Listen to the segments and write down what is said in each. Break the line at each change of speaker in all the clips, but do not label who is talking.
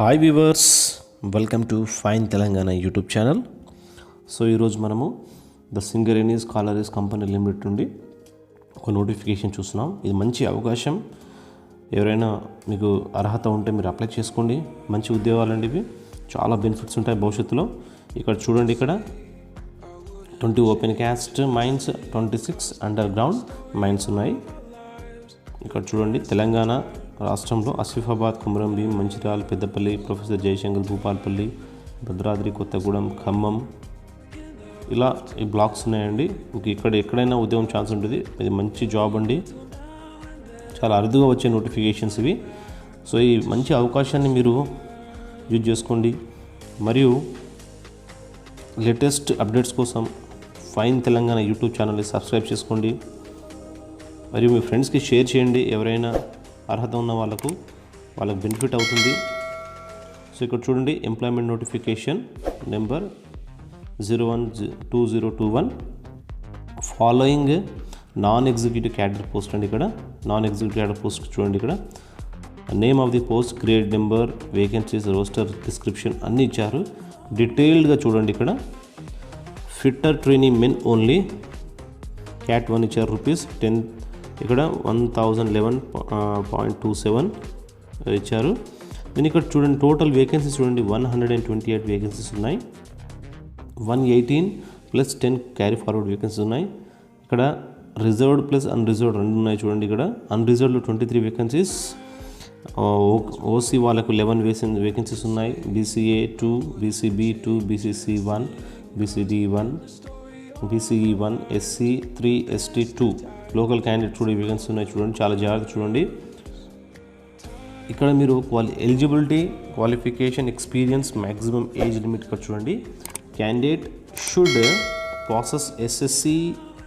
Hi viewers, welcome to fine Telangana YouTube channel. So ఈరోజు మనము the Singareni స్కాలరీస్ company limited నుండి ఒక నోటిఫికేషన్ చూస్తున్నాం. ఇది మంచి అవకాశం. ఎవరైనా మీకు అర్హత ఉంటే మీరు అప్లై చేసుకోండి. మంచి ఉద్యోగాలండి ఇవి. చాలా బెనిఫిట్స్ ఉంటాయి భవిష్యత్తులో. ఇక్కడ చూడండి, ఇక్కడ 20 open cast mines, 26 underground mines ఉన్నాయి. ఇక్కడ చూడండి, తెలంగాణ రాష్ట్రంలో ఆసిఫాబాద్, కొమరంభీం, మంచిర్యాల, పెద్దపల్లి, ప్రొఫెసర్ జయశంకర్, భూపాలపల్లి, భద్రాద్రి కొత్తగూడెం, ఖమ్మం, ఇలా ఈ బ్లాక్స్ ఉన్నాయండి. ఇక్కడ ఎక్కడైనా ఉద్యోగం ఛాన్స్ ఉంటుంది. ఇది మంచి జాబ్ అండి. చాలా అరుదుగా వచ్చే నోటిఫికేషన్స్ ఇవి. సో ఈ మంచి అవకాశాన్ని మీరు యూజ్ చేసుకోండి. మరియు లేటెస్ట్ అప్డేట్స్ కోసం ఫైన్ తెలంగాణ యూట్యూబ్ ఛానల్ని సబ్స్క్రైబ్ చేసుకోండి. మరియు మీ ఫ్రెండ్స్కి షేర్ చేయండి. ఎవరైనా అర్హత ఉన్న వాళ్ళకు బెనిఫిట్ అవుతుంది. సో ఇక్కడ చూడండి, employment notification number 012021 following non executive cadre post అండి. ఇక్కడ నాన్ ఎగ్జిక్యూటివ్ క్యాడర్ పోస్ట్ చూడండి. ఇక్కడ name of the post, grade number, vacancies, roster, description అన్నీ ఇచ్చారు. డీటెయిల్డ్గా చూడండి. ఇక్కడ fitter training men only, cat 1 ఇచ్చారు ₹10. ఇక్కడ 1011.27 ఇచ్చారు. నేను ఇక్కడ చూడండి, టోటల్ వేకెన్సీస్ చూడండి, 128 వేకెన్సీస్ ఉన్నాయి. 118 ప్లస్ 10 క్యారీ ఫార్వర్డ్ వేకెన్సీస్ ఉన్నాయి. ఇక్కడ రిజర్వ్డ్ ప్లస్ అన్రిజర్వ్డ్ రెండు ఉన్నాయి చూడండి. ఇక్కడ అన్రిజర్వ్డ్లో 23 వేకెన్సీస్, ఓసీ వాళ్ళకు 11 వేకెన్సీస్ ఉన్నాయి. BCA 2, BCB 2, BCC 1, BCD 1, BCE 1, SC 3, ST 2. Local candidate చూడండి, వేకెన్సీ ఉన్నాయి చూడండి. చాలా జాగ్రత్త చూడండి. ఇక్కడ మీరు eligibility, qualification, experience, maximum age limit ఇక్కడ చూడండి. Candidate should possess SSC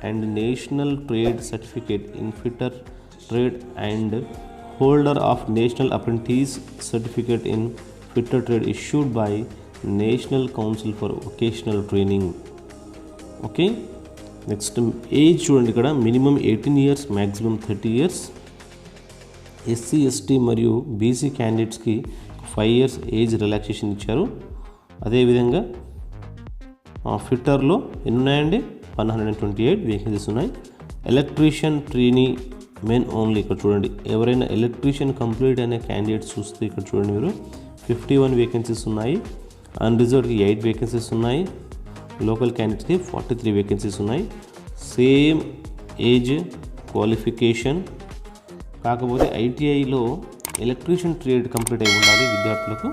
and national trade certificate in fitter trade and holder of national apprentice certificate in fitter trade issued by national council for vocational training. Okay, next age చూడండి. ఇక్కడ minimum 18 years, maximum 30 years. SC, ST మరియు BC క్యాండిడేట్స్కి 5 years age relaxation ఇచ్చారు. అదేవిధంగా ఫిట్టర్లో ఎన్ని ఉన్నాయండి? 128 vacancies ఉన్నాయి. Electrician trainee men only. ఇక్కడ చూడండి, ఎవరైనా ఎలక్ట్రీషియన్ కంప్లీట్ అనే క్యాండిడేట్స్ చూస్తే ఇక్కడ చూడండి మీరు 51 వేకెన్సీస్ ఉన్నాయి. అన్రిజర్వ్డ్కి 8 వేకెన్సీస్ ఉన్నాయి. లోకల్ క్యాండిడేట్స్కి 43 వేకెన్సీస్ ఉన్నాయి. సేమ్ ఏజ్, క్వాలిఫికేషన్, కాకపోతే ఐటీఐలో ఎలక్ట్రీషియన్ ట్రేడ్ కంప్లీట్ అయి ఉండాలి విద్యార్థులకు.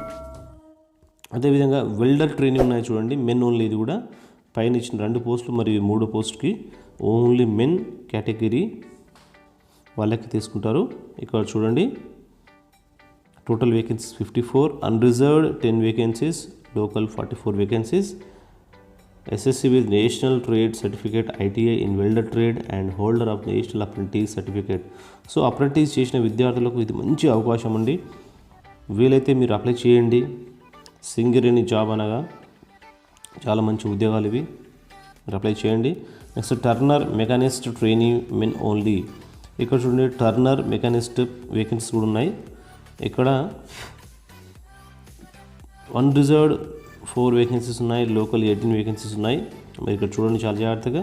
అదేవిధంగా వెల్డర్ ట్రైనింగ్ ఉన్నాయి చూడండి, మెన్ ఓన్లీ. ఇది కూడా పైన ఇచ్చిన 2 పోస్టులు మరియు 3 పోస్ట్కి ఓన్లీ మెన్ కేటగిరీ వాళ్ళకి తీసుకుంటారు. ఇక్కడ చూడండి, total vacancies 54, unreserved 10 vacancies, local 44 vacancies. SSC with National Trade Certificate, ITI in Welder Trade and holder of National Apprentice Certificate. So apprentice చేసిన విద్యార్థులకు ఇది మంచి అవకాశం అండి. వీలైతే మీరు అప్లై చేయండి. సింగరేణి జాబ్ అనగా చాలా మంచి ఉద్యోగాలు ఇవి, మీరు అప్లై చేయండి. Next Turner machinist training men only. ఇక్కడ చూడండి, టర్నర్ మెకానిస్ట్ వేకెన్సీస్ కూడా ఉన్నాయి. ఇక్కడ అన్రిజర్వ్డ్ 4 వేకెన్సీస్ ఉన్నాయి. లోకల్ 18 వేకెన్సీస్ ఉన్నాయి. మరి ఇక్కడ చూడండి చాలా జాగ్రత్తగా.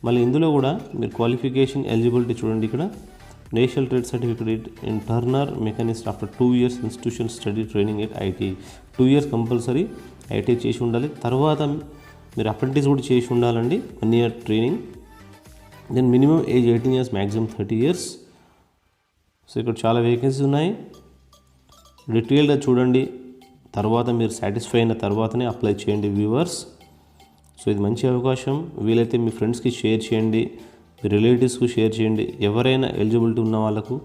మళ్ళీ ఇందులో కూడా మీరు క్వాలిఫికేషన్, ఎలిజిబిలిటీ చూడండి. ఇక్కడ national trade certificate in turner machinist after 2 years institution study training at ITI. 2 years compulsory ITI చేసి ఉండాలి. తర్వాత మీరు అప్రెంటిస్ కూడా చేసి ఉండాలండి, 1 year training. Then minimum age 18 years, maximum 30 years. So ఇక్కడ చాలా వేకెన్సీస్ ఉన్నాయి. డీటెయిల్గా చూడండి. తర్వాత మీరు సాటిస్ఫై అయిన తర్వాతనే అప్లై చేయండి వ్యూవర్స్. సో ఇది మంచి అవకాశం. వీలైతే మీ ఫ్రెండ్స్కి షేర్ చేయండి, మీ రిలేటివ్స్కి షేర్ చేయండి. ఎవరైనా ఎలిజిబిలిటీ ఉన్న వాళ్ళకి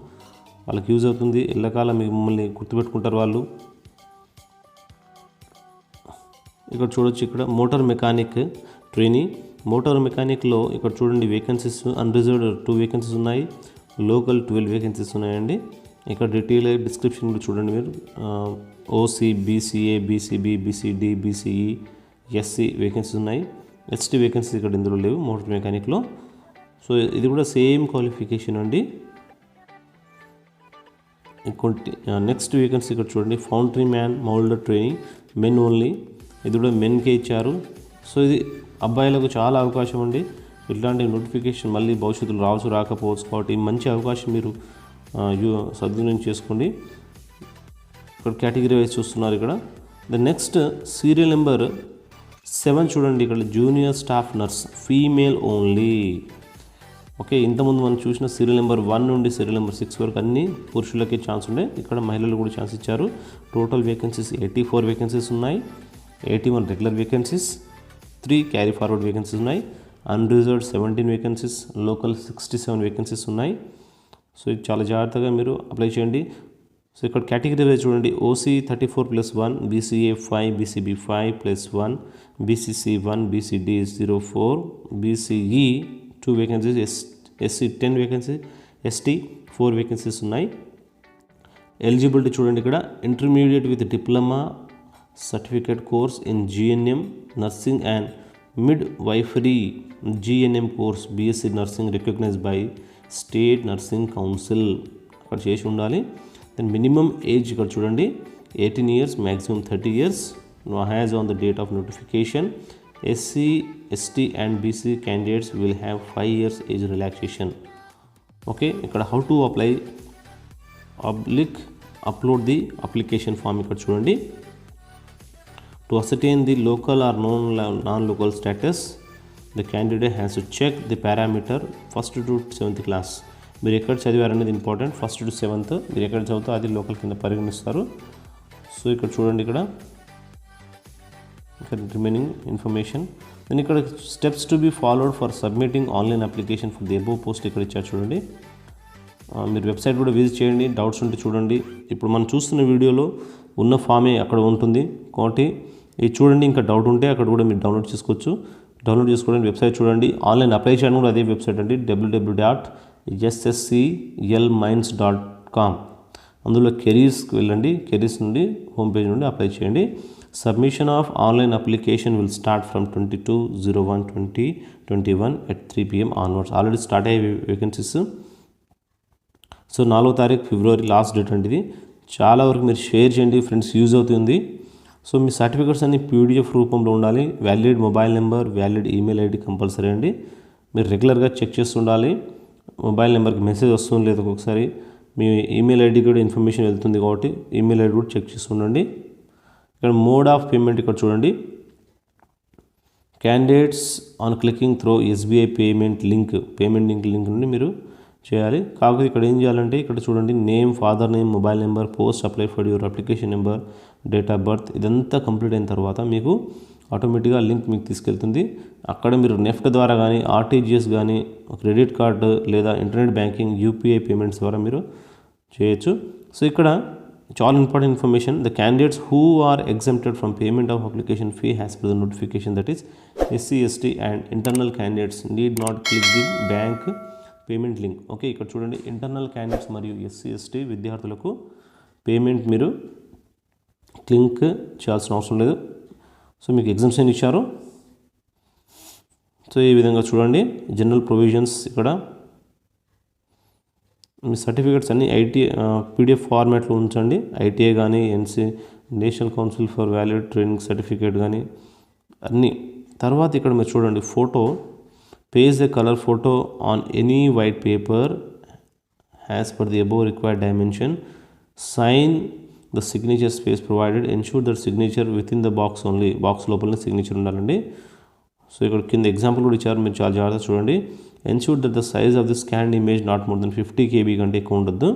యూజ్ అవుతుంది. ఎల్లకాలం మిమ్మల్ని గుర్తుపెట్టుకుంటారు వాళ్ళు. ఇక్కడ చూడొచ్చు, ఇక్కడ మోటార్ మెకానిక్ ట్రైనింగ్. మోటార్ మెకానిక్లో ఇక్కడ చూడండి వేకెన్సీస్, అన్రిజర్వ్డ్ 2 వేకెన్సీస్ ఉన్నాయి. లోకల్ 12 వేకెన్సీస్ ఉన్నాయండి. ఇక్కడ డీటెయిల్ డిస్క్రిప్షన్ కూడా చూడండి మీరు. OC, BCA, BCB, BCD, BCE, SC vacancies ఉన్నాయి. ఎస్టీ వేకెన్సీస్ ఇక్కడ ఇందులో లేవు మోటార్ మెకానిక్లో. సో ఇది కూడా సేమ్ క్వాలిఫికేషన్ అండి. నెక్స్ట్ వేకెన్సీ ఇక్కడ చూడండి, foundry man moulder training men only. ఇది కూడా మెన్కే ఇచ్చారు. సో ఇది అబ్బాయిలకు చాలా అవకాశం అండి. ఇట్లాంటి నోటిఫికేషన్ మళ్ళీ భవిష్యత్తులో రావచ్చు రాకపోవచ్చు, కాబట్టి మంచి అవకాశం మీరు సద్వినియోగం చేసుకోండి. ఇక్కడ కేటగిరీ వైజ్ చూస్తున్నారు. ఇక్కడ ద నెక్స్ట్ సీరియల్ నెంబర్ 7 చూడండి. ఇక్కడ junior staff nurse female only. Okay, ఇంతకుముందు మనం చూసిన సీరియల్ నెంబర్ 1 నుండి సీరియల్ నెంబర్ 6 వరకు అన్ని పురుషులకే ఛాన్స్ ఉండే, ఇక్కడ మహిళలు కూడా ఛాన్స్ ఇచ్చారు. టోటల్ వేకెన్సీస్ 84 వేకెన్సీస్ ఉన్నాయి. 81 regular vacancies, 3 carry forward vacancies ఉన్నాయి. అన్రిజర్వ్డ్ 17 వేకెన్సీస్, లోకల్ 67 వేకెన్సీస్ ఉన్నాయి. సో ఇది చాలా జాగ్రత్తగా మీరు అప్లై చేయండి. సో ఇక్కడ కేటగిరీ వైజ్ చూడండి, OC 34+1, BCA 5, BCB 5+1, BCC 1, BCD 0.4, BCE 2 vacancies, SC 10 vacancy, ST 4 vacancies ఉన్నాయి. ఎలిజిబిలిటీ చూడండి, ఇక్కడ intermediate with diploma certificate course in GNM nursing and midwifery, GNM course BSc nursing recognised by state nursing council అక్కడ చేసి ఉండాలి. Then minimum age ఇక్కడ చూడండి 18 years, maximum 30 years. Has on the date of notification. SC, ST and BC candidates will have 5 years age relaxation. Okay, ఇక్కడ how to apply upload the application form ఇక్కడ చూడండి. To ascertain the local or non local status, the candidate has to check the parameter 1st to 7th class. మీరు ఎక్కడ చదివారనేది important. 1st to 7th మీరు ఎక్కడ చదువుతో అది local కింద పరిగణిస్తారు. సో ఇక్కడ చూడండి, ఇక్కడ రిమైనింగ్ ఇన్ఫర్మేషన్. దెన్ ఇక్కడ steps to be followed for submitting online application for the above post ఇక్కడ ఇచ్చారు చూడండి. మీరు వెబ్సైట్ కూడా విజిట్ చేయండి, డౌట్స్ ఉంటే చూడండి. ఇప్పుడు మనం చూస్తున్న వీడియోలో ఉన్న ఫామే అక్కడ ఉంటుంది కాబట్టి ఇది చూడండి. ఇంకా డౌట్ ఉంటే అక్కడ కూడా మీరు డౌన్లోడ్ చేసుకోవచ్చు. డౌన్లోడ్ చేసుకోవడానికి వెబ్సైట్ చూడండి. ఆన్లైన్ అప్లై చేయడం కూడా అదే వెబ్సైట్ అండి, www.ssclminds.com. అందులో కెరీర్స్కి వెళ్ళండి, కెరీర్స్ నుండి హోమ్ పేజ్ నుండి అప్లై చేయండి. Submission of online application will start from 22/01/2021 at 3 PM onwards. Already start అయ్యే వేకెన్సీస్. సో 4వ తారీఖు ఫిబ్రవరి లాస్ట్ డేట్ అండి. ఇది చాలా వరకు మీరు షేర్ చేయండి ఫ్రెండ్స్, యూజ్ అవుతుంది. సో మీ సర్టిఫికేట్స్ అన్ని PDF రూపంలో ఉండాలి. Valid mobile number, valid email ID compulsory అండి. మీరు రెగ్యులర్గా చెక్ చేస్తుండాలి. మొబైల్ నెంబర్కి మెసేజ్ వస్తుంది లేదు, ఒక్కొక్కసారి మీ ఈమెయిల్ ఐడి కూడా ఇన్ఫర్మేషన్ వెళ్తుంది కాబట్టి ఈమెయిల్ ఐడి కూడా చెక్ చేస్తుండండి. ఇక్కడ మోడ్ ఆఫ్ పేమెంట్ ఇక్కడ చూడండి. Candidates on clicking throw SBI payment link నుండి మీరు చేయాలి. కాకపోతే ఇక్కడ ఏం చేయాలంటే ఇక్కడ చూడండి, name, father name, mobile number, post apply for your application number, date of birth, ఇదంతా కంప్లీట్ అయిన తర్వాత మీకు ఆటోమేటిక్గా లింక్ మీకు తీసుకెళ్తుంది. అక్కడ మీరు నెఫ్ట్ ద్వారా కానీ, RTGS కానీ, క్రెడిట్ కార్డు లేదా ఇంటర్నెట్ బ్యాంకింగ్, UPI పేమెంట్స్ ద్వారా మీరు చేయొచ్చు. సో ఇక్కడ చాలా important information, the candidates who are exempted from payment of application fee as per the notification, that is SC, ST and internal candidates need not click the bank payment link. Okay, ఇక్కడ చూడండి, internal candidates మరియు SC, ST విద్యార్థులకు payment మీరు click చేయాల్సిన అవసరం లేదు. So మీకు exemption ఇచ్చారు. సో ఈ విధంగా చూడండి, జనరల్ ప్రొవిజన్స్ ఇక్కడ మీ సర్టిఫికేట్స్ అన్నీ PDF ఫార్మాట్లో ఉంచండి. ITA కానీ, national council for valid training certificate కానీ అన్నీ. తర్వాత ఇక్కడ మీరు చూడండి, photo, paste the colour photo on any white paper as per the above required dimension, sign the signature space provided, ensure that signature within the box only, box లోపలనే signature ఉండాలండి. So ఇక్కడ కింద example కూడా ఇచ్చారు, మీరు చాలా జాగ్రత్తగా చూడండి. Ensure that the size of the scanned image not more than 50 KB కంటే ఎక్కువ ఉండొద్దు.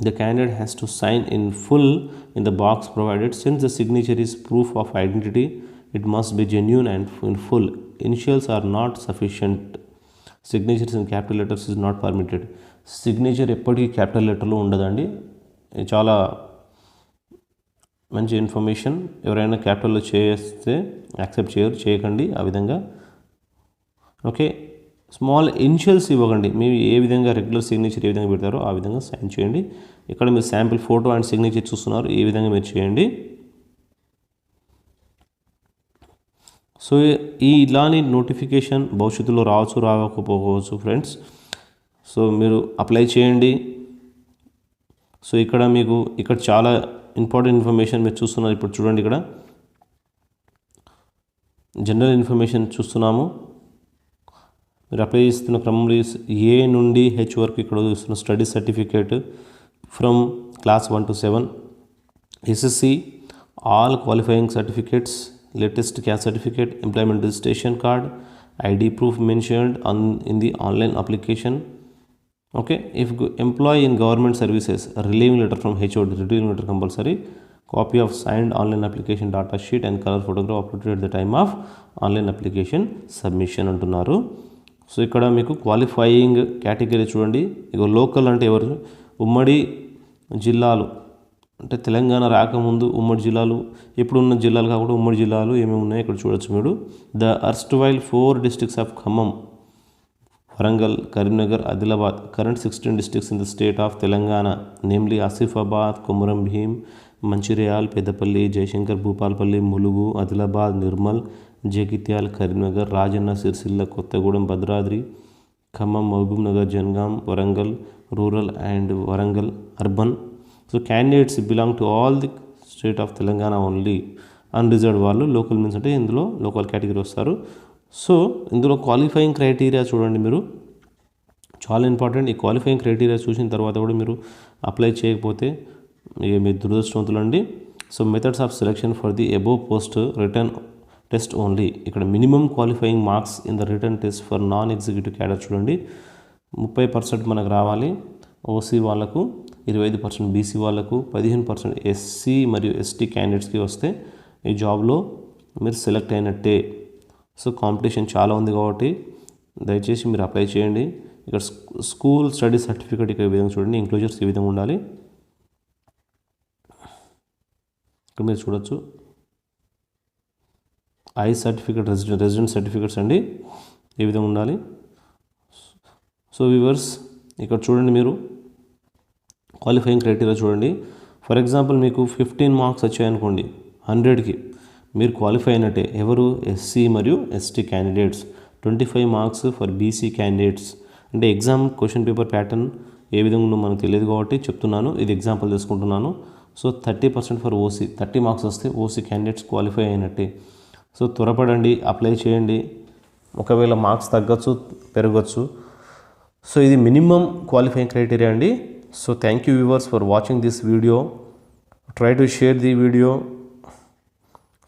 The candidate has to sign in full in the box provided. Since the signature is proof of identity, it must be genuine and in full. Initials are not sufficient. Signatures in capital letters is not permitted. Signature ఎప్పటికీ capital లెటర్లో ఉండదండి. చాలా మంచి information. ఎవరైనా క్యాపిటల్లో చేస్తే accept చేయకండి ఆ విధంగా. ఓకే, స్మాల్ ఇనిషియల్స్ ఇవ్వకండి. మీరు ఏ విధంగా రెగ్యులర్ సిగ్నేచర్ ఏ విధంగా పెడతారో ఆ విధంగా సైన్ చేయండి. ఇక్కడ మీరు శాంపిల్ ఫోటో అండ్ సిగ్నేచర్ చూస్తున్నారు, ఈ విధంగా మీరు చేయండి. సో ఇలాని నోటిఫికేషన్ భవిష్యత్తులో రావచ్చు రాకపోవచ్చు ఫ్రెండ్స్. సో మీరు అప్లై చేయండి. సో ఇక్కడ చాలా ఇంపార్టెంట్ ఇన్ఫర్మేషన్ మీరు చూస్తున్నారు. ఇప్పుడు చూడండి, ఇక్కడ జనరల్ ఇన్ఫర్మేషన్ చూస్తున్నాము. మీరు అప్లై చేస్తున్న క్రమంలో ఏ నుండి హెచ్ వరకు ఇక్కడ చూస్తున్న study certificate from class 1 to 7, SSC, all qualifying certificates, latest caste certificate, employment registration card, ID proof mentioned in the online application. Okay, if employee in government services, relieving letter from HOD, relieving letter compulsory, copy of signed online application data sheet and color photograph uploaded at the time of online application submission అంటున్నారు. So ఇక్కడ మీకు qualifying category చూడండి. ఇక local అంటే ఎవరు? ఉమ్మడి జిల్లాలు, అంటే తెలంగాణ రాకముందు ఉమ్మడి జిల్లాలు, ఇప్పుడున్న జిల్లాలు కాకుండా ఉమ్మడి జిల్లాలు ఏమేమి ఉన్నాయో ఇక్కడ చూడొచ్చు మీరు. The erstwhile 4 districts of Khammam, Warangal, Karimnagar, Adilabad, current 16 districts in the state of Telangana, namely Asifabad, Komuram Bheem, Mancherial, Peddapalli, Jayashankar, Bhupalpally, Mulugu, Adilabad, Nirmal, Jagtial, Karimnagar, Rajanna, Sircilla, Kothagudem, Bhadradri, Khammam, Mahabubnagar, Jangaon, Warangal rural and Warangal urban. So candidates belong to all the state of Telangana only. Unreserved వాళ్ళు లోకల్ మీన్స్ అంటే ఇందులో లోకల్ కేటగిరీ వస్తారు. సో ఇందులో qualifying criteria చూడండి మీరు, చాలా important. ఈ qualifying criteria చూసిన తర్వాత కూడా మీరు అప్లై చేయకపోతే మీరు దురదృష్టవంతులు అండి. So methods of selection for the above post written test only. ఇక్కడ minimum qualifying marks in the written test for non executive cadre చూడండి, 30% మనకు రావాలి. ఓసీ వాళ్ళకు 25%, బీసీ వాళ్ళకు 15%, ఎస్సీ మరియు ఎస్టీ క్యాండిడేట్స్కి వస్తే ఈ జాబ్లో మీరు సెలెక్ట్ అయినట్టే. సో కాంపిటీషన్ చాలా ఉంది కాబట్టి దయచేసి మీరు అప్లై చేయండి. ఇక్కడ స్కూల్ స్టడీ సర్టిఫికేట్ ఇక్కడ ఈ విధంగా చూడండి, ఇంక్లూజర్స్ ఈ విధంగా ఉండాలి. ఇక్కడ మీరు చూడొచ్చు ఐ సర్టిఫికేట్, రెసిడెంట్ సర్టిఫికేట్స్ అండి ఈ విధంగా ఉండాలి. సో వ్యూవర్స్ ఇక్కడ చూడండి, మీరు క్వాలిఫైయింగ్ క్రైటీరియా చూడండి. ఫర్ ఎగ్జాంపుల్ మీకు 15 మార్క్స్ వచ్చాయనుకోండి 100కి, మీరు క్వాలిఫై అయినట్టే. ఎవరు? ఎస్సీ మరియు ST candidates. 25 marks for BC candidates. అంటే ఎగ్జామ్ క్వశ్చన్ పేపర్ ప్యాటర్న్ ఏ విధంగా ఉందో మనకు తెలియదు కాబట్టి చెప్తున్నాను, ఇది ఎగ్జాంపుల్ తీసుకుంటున్నాను. సో 30% ఫర్ ఓసీ, 30 మార్క్స్ వస్తే ఓసీ క్యాండిడేట్స్ క్వాలిఫై అయినట్టే. సో త్వరపడండి, అప్లై చేయండి. ఒకవేళ మార్క్స్ తగ్గచ్చు, పెరగచ్చు. సో ఇది మినిమం క్వాలిఫైయింగ్ క్రైటీరియా అండి. So thank you viewers for watching this video. Try to share the video.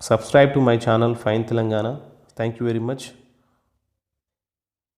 Subscribe to my channel Fine Telangana. Thank you very much.